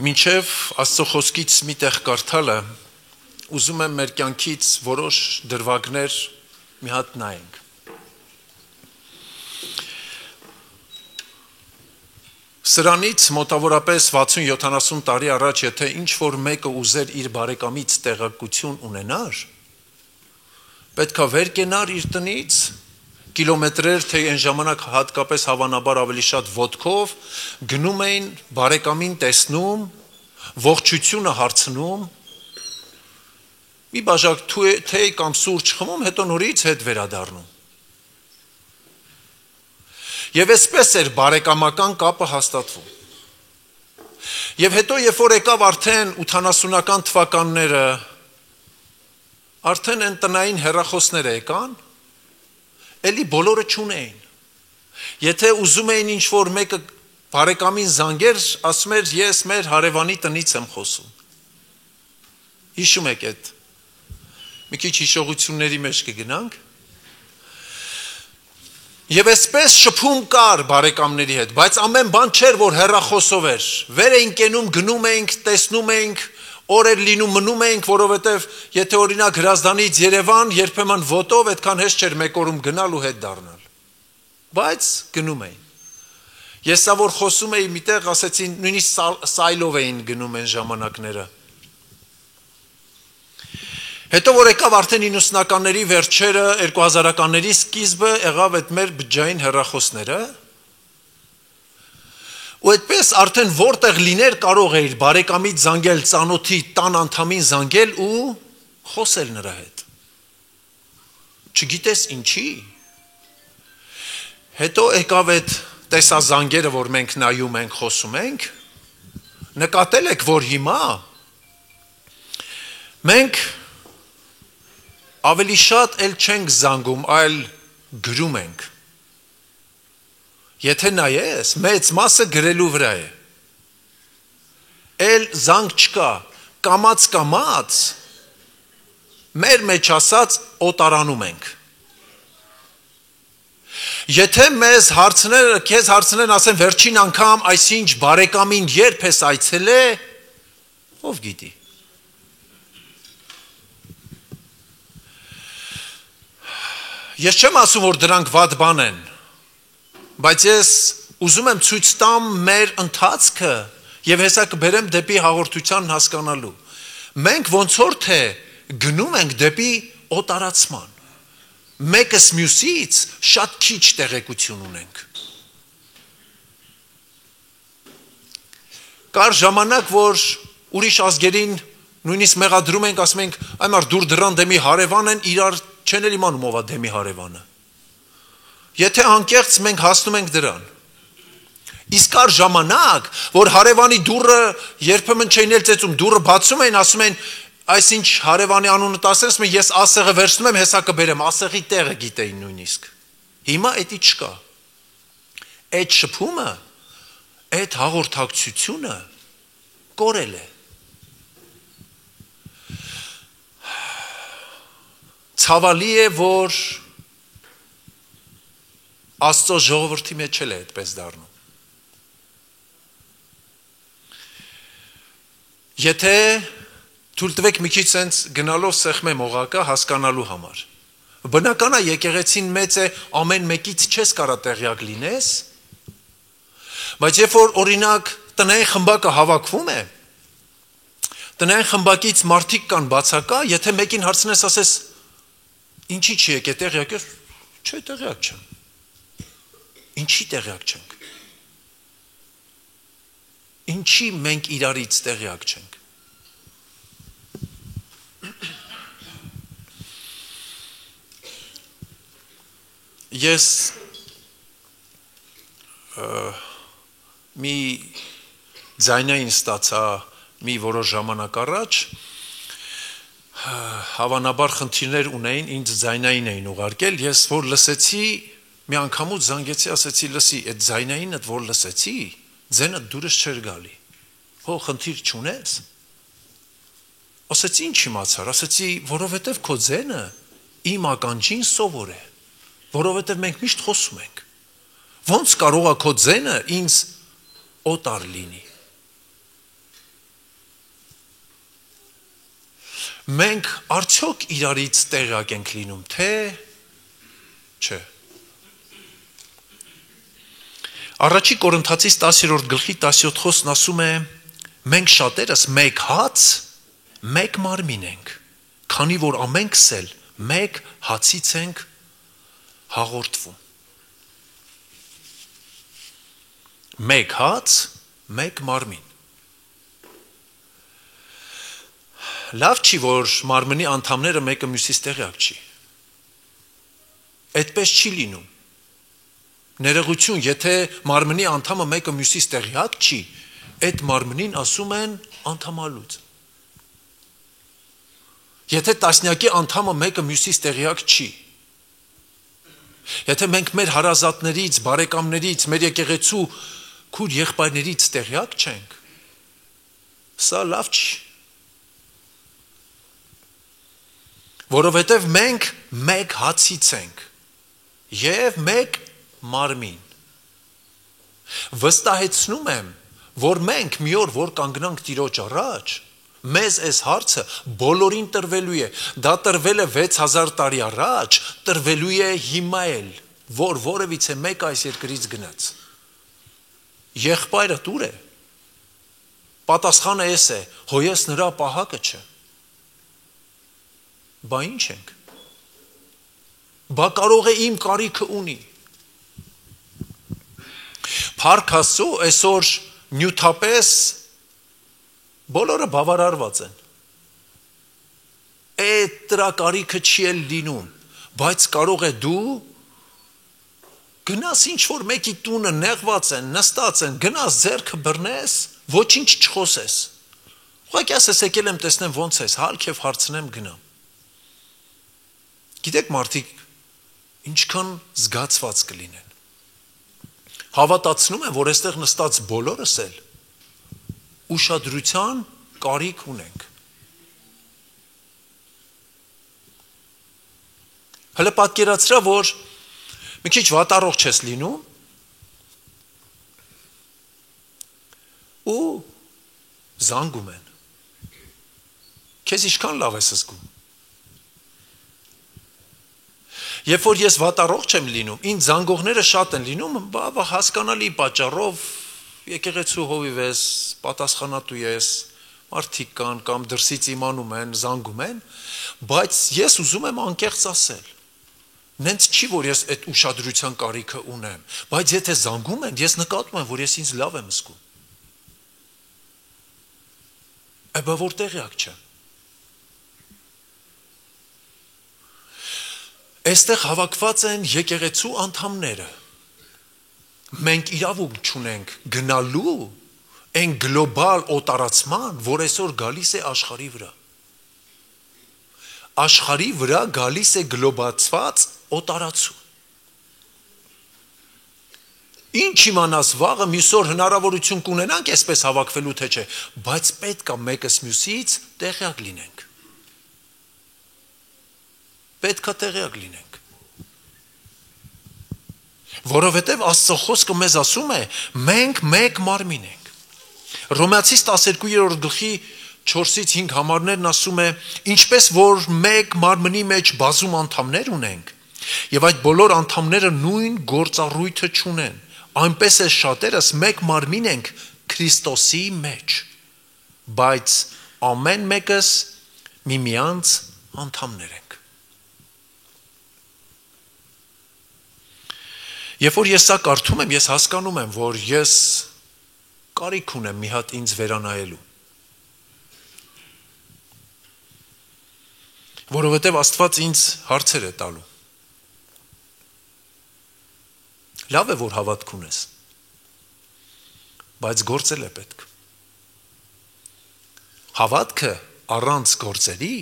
Մինչև Աստծո խոսքից մի տեղ կարդալը, ուզում եմ մեր կյանքից որոշ դրվագներ մի հատ նայենք։ Սրանից մոտավորապես 60-70 տարի առաջ, եթե ինչ-որ մեկը ուզեր իր բարեկամից տեղեկություն ունենար, պետք է վեր կենար իր տնից, կիլոմետրեր, թե այն ժամանակ հատկապես հավանաբար ավելի շատ ոտքով, գնում էին բարեկամին տեսնում, ողջությունը հարցնում, մի բաժակ թե կամ սուրճ խմում, հետո նորից հետ վերադառնում։ Եվ այսպես էր բարեկամական կապը հաստատվում։ Եվ հետո, երբ որ եկավ արդեն 80-ական թվականները, արդեն են տնային հեռախոսները եկան, էլի բոլորը չունեին։ Եթե ուզում էին ինչ-որ մեկը բարեկամին զանգեր, ասում էր, ես մեր հարևանի տնից եմ խոսում։ Հիշում եք այդ, մի քիչ հիշողությունների մեջ կգնանք։ Եվ այսպես շփում կար բարեկամների հետ, բայց ամեն բան չէր, որ հեռախոսով էր։ Վեր էինք կենում, գնում էինք, տեսնում էինք, օրեր լինում մնում էինք, որովհետև եթե օրինակ Հրազդանից Երևան, երբեմն ոտով այդքան հեշտ չէր մեկ օրում գնալ ու հետ դառնալ։ Բայց գնում էին։ Ես սա որ խոսում էի միտեղ, ասեցին, նույնիսկ սայլով էին գնում այն ժամանակները։ Հետո որ եկավ արդեն 90-ականների վերջերը, 2000-ականների սկիզբը, եղավ այդ մեր բջջային հեռախոսները, ու այդպես արդեն որտեղ լիներ կարող էիր բարեկամից զանգել, ծանոթի տան անդամին զանգել ու խոսել նրա հետ։ Չգիտես ինչի։ Հետո եկավ այդ տեսազանգերը, որ մենք նայում ենք, խոսում ենք, նկատել եք, որ հիմա մենք ավելի շատ էլ չենք զանգում, այլ գրում ենք։ Եթե նայես, մեծ մասը գրելու վրա է։ Էլ զանգ չկա, կամաց, մեր մեջ ասած օտարանում ենք։ Եթե մեզ քեզ հարցնեն, ասեն վերջին անգամ այսինչ բարեկամին երբ ես այցելել, ով գիտի։ Ես չեմ ասում, որ դրանք վատ բան են, բայց ես ուզում եմ ցույց տամ մեր ընթացքը եւ հեսա կբերեմ դեպի հաղորդության հասկանալու։ Մենք ոնց որ թե գնում ենք դեպի օտարացման։ Մեկս մյուսից շատ քիչ տեղեկություն ունենք։ Կար ժամանակ, որ ուրիշ ազգերին նույնիսկ մեղադրում ենք, ասում ենք, այմար դուր դրան դեմի հարևան են, իրար չեն էլ իմանում ով է դեմի հարևանը։ Եթե անկեղծ մենք հասնում ենք դրան։ Իսկ կար ժամանակ, որ հարևանի դուռը երբեմն չէին էլ ծեծում, դուռը բացում էին, ասում են, այսինչ հարևանի անունը տասեն, ասում են, ես ասեղը վերցնում եմ, հեսա կբերեմ, ասեղի տեղը գիտեին նույնիսկ։ Հիմա էդի չկա։ Այդ շփումը, այդ հաղորդակցությունը կորել է։ Ցավալի է, որ Աստծո ժողովրդի մեջ էլ է այդպես դառնում։ Եթե թույլ տվեք մի քիչ սենց գնալով սեղմեմ օղակը հասկանալու համար։ Բնական է եկեղեցին մեծ է, ամեն մեկից չես կարա տեղյակ լինես, բայց երբ որ օրինակ տնային խմբակը հավաքվում է, տնային խմբակից մարդիկ կան բացակա, եթե մեկին հարցնես, ասես, ինչի չի եկե տեղյակ ես, չէ տեղյակ չեմ։ Ինչի տեղյակ չենք։ Ինչի մենք իրարից տեղյակ չենք։ Ես մի ձայնային ստացա մի որոշ ժամանակ առաջ, հավանաբար խնդիրներ ունեին, ինձ ձայնային էին ուղարկել, ես որ լսեցի, մի անգամուց զանգեցի, ասեցի, լսի, այդ ձայնայինը որ լսեցի, ձենը դուրս չէր գալի, հո խնդիր չունես, ասեցի ինչ իմացար, ասեցի, որովհետև քո ձենը իմ ականջին սովոր է, որովհետև մենք միշտ խոսում ենք, ոնց կարող է քո ձենը ինձ օտար լինի, մենք արդյոք իրարից տեղյակ ենք լինում, թե չէ։ Առաջի Կորինթացիս 10-րդ գլխի 17 խոսքն ասում է. մենք շատերս մեկ հաց, մեկ մարմին ենք, քանի որ ամենքս էլ մեկ հացից ենք հաղորդվում։ Մեկ հաց, մեկ մարմին։ Լավ չի, որ մարմնի անդամները մեկը մյուսից տեղյակ չի։ Այդպես չի լինում։ Ներողություն, եթե մարմնի անդամը մեկը մյուսից տեղյակ չի, այդ մարմնին ասում են անդամալուծ։ Եթե տասնյակի անդամը մեկը մյուսից տեղյակ չի, եթե մենք մեր հարազատներից, բարեկամներից, մեր եկեղեցու քույր եղբայրներից տեղյակ չենք, սա լավ չի։ Որովհետև մենք մեկ հացից ենք և մեկ մարմին։ Վստահեցնում եմ, որ մենք մի օր որ կանգնանք Տիրոջ առաջ, մեզ այս հարցը բոլորին տրվելու է, դա տրվել է 6000 տարի առաջ, տրվելու է հիմա էլ, որ որևիցե մեկ այս երկրից գնաց։ Եղբայրը ուր է։ Պատասխանը էս է, հոյես նրա պահակը չէ։ Բա ինչ ենք։ Բա կարող է իմ կարիքը ունի։ Փառք Աստծո, այսօր նյութապես բոլորը բավարարված են։ Այդ դրա կարիքը չի էլ լինում, բայց կարող է դու գնաս ինչ որ մեկի տունը նեղված են, նստած են, գնաս ձեռքը բռնես, ոչինչ չխոսես։ Ուղղակի ասես եկել եմ տեսնեմ ոնց ես, հալք եւ հարցնեմ գնամ։ Գիտեք մարդիկ ինչքան զգացված կլինեն։ Հավատացնում եմ, որ այստեղ նստած բոլորս էլ ուշադրության կարիք ունենք։ Հələ պատկերացրա, որ մի քիչ վատառողջ ես լինում ու զանգում են։ Քեզ ինչքան լավ ես զգում։ Երբ որ ես վատառողջ եմ լինում, ինձ զանգողները շատ են լինում, հասկանալի պատճառով եկեղեցու հովիվ ես, պատասխանատու ես, մարդիկ կան կամ դրսից իմանում են, զանգում են, բայց ես ուզում եմ անկեղծ ասել։ Նենց չի, որ ես այդ ուշադրության կարիքը ունեմ, բայց եթե զանգում են, ես նկատում եմ, որ ես ինձ լավ եմ զգում։ Այբա որ տեղյակ չեմ։ Այստեղ հավաքված են եկեղեցու անդամները։ Մենք իրավունք չունենք գնալու այն գլոբալ օտարացման, որ այսօր գալիս է աշխարհի վրա։ Աշխարհի վրա գալիս է գլոբացված օտարացում։ Ինչ իմանաս վաղը մյուս օր հնարավորություն կունենանք այսպես հավաքվելու թե չէ, բայց պետք է մեկս մյուսից տեղյակ լինենք։ Պետք է տեղյակ լինենք։ Որովհետև Աստծո խոսքը մեզ ասում է, մենք մեկ մարմին ենք։ Հռոմեացիս 12-րդ գլխի 4-ից 5 համարներն ասում է, ինչպես որ մեկ մարմնի մեջ բազում անդամներ ունենք, եւ այդ բոլոր անդամները նույն գործառույթը չունեն, այնպես է շատերս մեկ մարմին ենք Քրիստոսի մեջ, բայց ամեն մեկս միմյանց անդամներ ենք։ Երբ որ ես սա կարդում եմ, ես հասկանում եմ, որ ես կարիք ունեմ մի հատ ինձ վերանայելու։ Որովհետև Աստված ինձ հարցեր է տալու։ Լավ է, որ հավատք ունես, բայց գործել է պետք։ Հավատքը առանց գործերի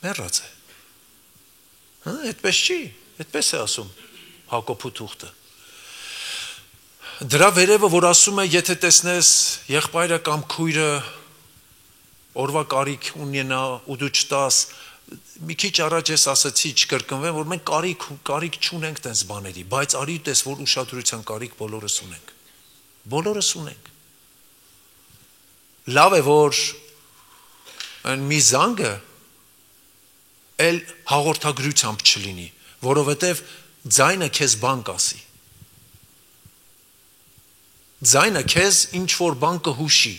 մեռած է։ Այդպես չի, այդպես է ասում Հակոբու թուղթը։ Դրա վերևը, որ ասում է, եթե տեսնես եղբայրը կամ քույրը օրվա կարիք ունենա ու դու չտաս, մի քիչ առաջ ես ասացի, չկրկնվեմ, որ մենք կարիք չունենք տենց բաների, բայց արի տես, որ ուշադրության կարիք բոլորս ունենք։ Բոլորս ունենք։ Լավ է, որ մի զանգը էլ հաղորդագրությամբ չլինի, որովհետև ձայնը քեզ բան կասի։ Ձայնը քեզ ինչ-որ բան կհուշի։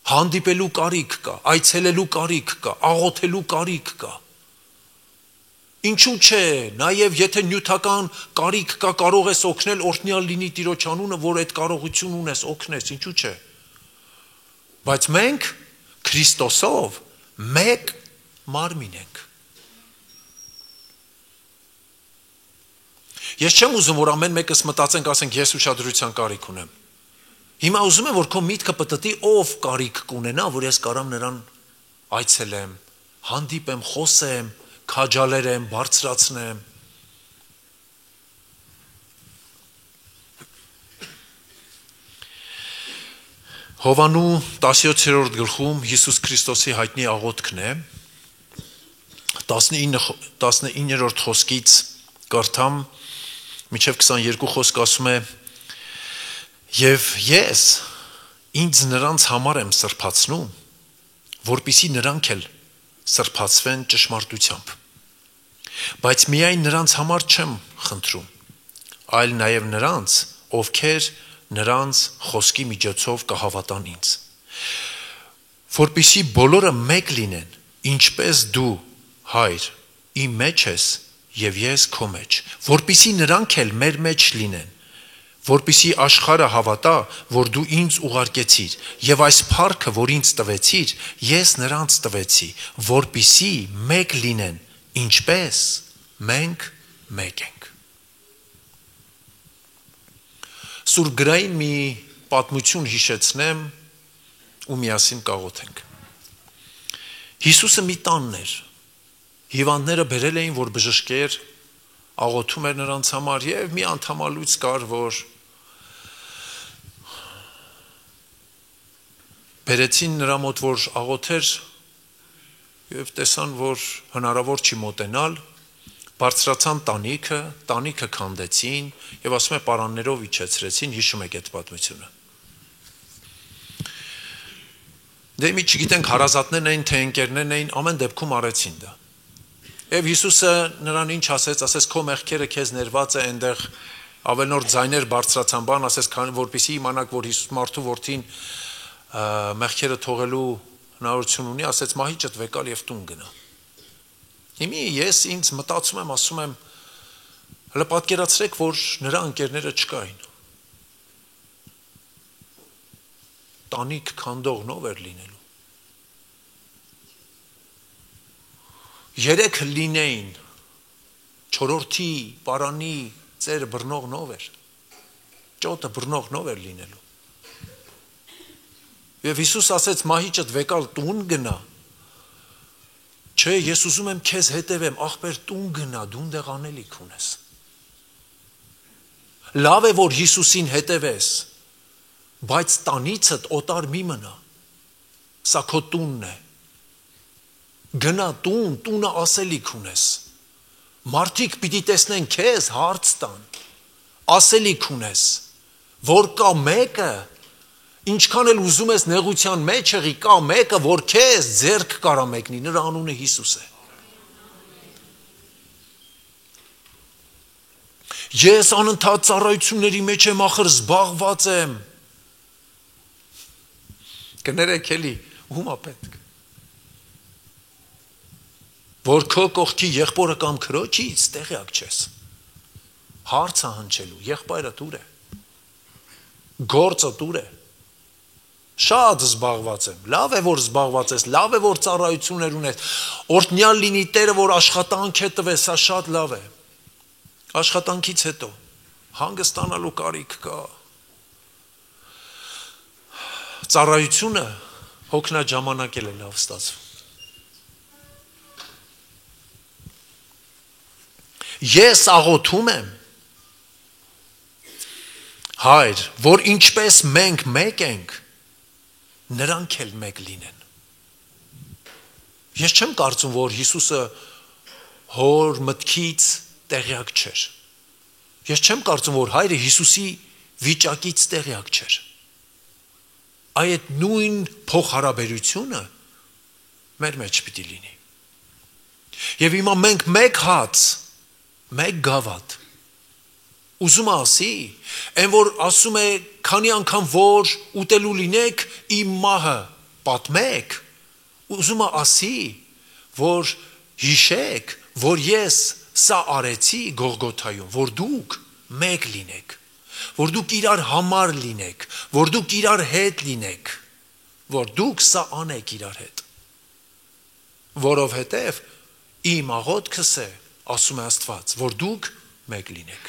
Հանդիպելու կարիք կա, այցելելու կարիք կա, աղոթելու կարիք կա։ Ինչու՞ չէ, նաև եթե նյութական կարիք կա, կարող ես օգնել, օրհնյալ լինի Տիրոջ անունը, որ այդ կարողություն ունես, օգնես, ինչու՞ չէ։ Բայց մենք Քրիստոսով մեկ մարմին ենք։ Ես չեմ ուզում, որ ամեն մեկս մտածենք, ասենք, ես ուշադրության կարիք ունեմ։ Հիմա ուզում եմ, որ քո միտքը պտտի, ով կարիք կունենա, որ ես կարամ նրան այցելեմ, հանդիպեմ, խոսեմ, քաջալերեմ, բարձրացնեմ։ Հովանու 17-րդ գլխում Հիսուս Քրիստոսի հայտնի աղոթքն է, 19-րդ խոսքից կարդամ, մինչև 22 խոսք ասում է. «Եվ ես ինձ նրանց համար եմ սրբացնում, որպեսզի նրանք էլ սրբացվեն ճշմարտությամբ։ Բայց միայն նրանց համար չեմ խնդրում, այլ նաև նրանց, ովքեր նրանց խոսքի միջոցով կհավատան ինձ, որպեսզի բոլորը մեկ լինեն, ինչպես դու, Հայր, իմ մեջ ես և ես քո մեջ, որպեսզի նրանք էլ մեր մեջ լինեն, որպեսզի աշխարհը հավատա, որ դու ինձ ուղարկեցիր, եւ այս փառքը, որ ինձ տվեցիր, ես նրանց տվեցի, որպեսզի մեկ լինեն, ինչպես մենք մեկ ենք»։ Սուրբ գրային մի պատմություն հիշեցնեմ ու միասին կաղոթենք։ Հիսուսը մի տանն էր, հիվանդները բերել էին, որ բժշկեր, աղոթում էր նրանց համար, եւ մի անդամալույց կար, որ բերեցին նրա մոտ, որ աղոթեր, եւ տեսան, որ հնարավոր չի մոտենալ, բարձրացան տանիքը քանդեցին եւ ասում է պարաններով իջեցրեցին, հիշում եք այդ պատմությունը։ Դե մի չգիտենք հարազատներն էին, թե ընկերներն էին, ամեն դեպքում արեցին դա։ Եվ Հիսուսը նրան ինչ ասեց, քո մեղքերը քեզ ներված է, այնտեղ ավելնորդ ձայներ բարձրացան, բան ասեց, որպեսզի իմանաք, որ Հիսուս մարդու որդին մեղքերը թողելու հնարավորություն ունի, ասեց մահիճդ վեկալ եւ տուն գնա։ Հիմա ես ինձ մտածում եմ, ասում եմ, հələ պատկերացրեք, որ նրա ընկերները չկային։ Տանիք քանդողնով էր լինելու։ 3 լինեին, 4-րդի, պարանի, ծեր բռնողնով էր, ճոտը բռնողնով էր լինելու։ Եվ Հիսուս ասեց մահիճդ վեկալ տուն գնա, չէ, ես ուզում եմ քեզ հետևեմ, ախպեր տուն գնա, դու ընդեղ անելիք ունես։ Լավ է, որ Հիսուսին հետևես, բայց տանիցդ օտար մի մնա, սա քո տունն է, գնա տուն, տունը ասելիք ունես, մարդիկ պիտի տեսնեն քեզ, հարց տան, ասելիք ունես, որ կա մեկը, ինչքան էլ ուզում ես նեղության մեջ եղի, կա մեկը, որ քեզ ձեռք կարա մեկնի, նրա անունը Հիսուս է։ Ես անընդհատ ծառայությունների մեջ եմ, ախր զբաղված եմ։ Կներեք էլի, ում է պետք։ Որ քո կողքի եղբորը կամ քրոջից տեղյակ չես։ Հարցը հնչելու, եղբայրը դուր է։ Գործը դուր է։ Շատ զբաղված եմ, լավ է, որ զբաղված ես, լավ է, որ ծառայություններ ունես, օրհնյալ լինի Տերը, որ աշխատանք է տվել, սա շատ լավ է, աշխատանքից հետո, հանգստանալու կարիք կա, ծառայությունը հոգնաժամանակ էլ է լավ ստացվում, ես աղոթում եմ, Հայր, որ ինչպես մենք մեկ ենք, նրանք էլ մեկ լինեն։ Ես չեմ կարծում, որ Հիսուսը հոր մտքից տեղյակ չէր։ Ես չեմ կարծում, որ Հայրը Հիսուսի վիճակից տեղյակ չէր։ այդ նույն փոխհարաբերությունը մեր մեջ պիտի լինի։ Եվ հիմա մենք մեկ հաց, մեկ գավաթ ուզում ասի, այն որ ասում է քանի անգամ որ ուտելու լինեք իմ մահը պատմեք, ուզում ասի, որ հիշեք, որ ես սա արեցի Գողգոթայում, որ դուք մեկ լինեք, որ դուք իրար համար լինեք, որ դուք իրար հետ լինեք, որ դուք սա անեք իրար հետ, որովհետև իմ աղոթքս է, ասում է Աստված, որ դուք մեկ լինեք,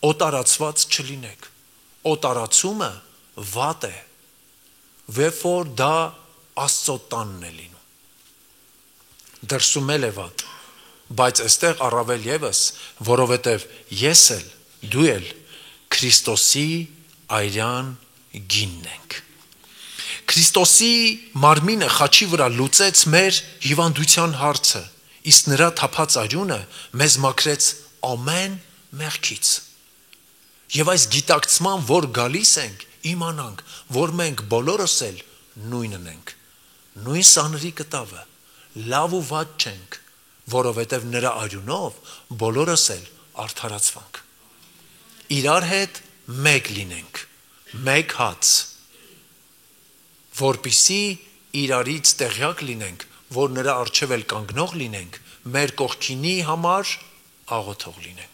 օտարացված չլինեք, օտարացումը վատ է, որ դա Աստծո տանն է լինում, դրսում էլ է վատ, բայց այստեղ առավել ևս, որովհետև ես էլ, դու էլ Քրիստոսի այրան գինն ենք։ Քրիստոսի մարմինը խաչի վրա լուծեց մեր հիվանդության հարցը, իսկ նրա թափած արյունը մեզ մաքրեց ամեն մեղքից։ Եվ այս գիտակցման, որ գալիս ենք, իմանանք, որ մենք բոլորս էլ նույնն ենք, նույն սանրի կտավը, լավ ու վատ չենք, որովհետև նրա արյունով բոլորս էլ արդարացվանք։ Իրար հետ մեկ լինենք, մեկ հաց, որպիսի իրարից տեղյակ լինենք, որ նրա առջև էլ կանգնող լինենք, մեր կողքինի համար աղոթող լինենք։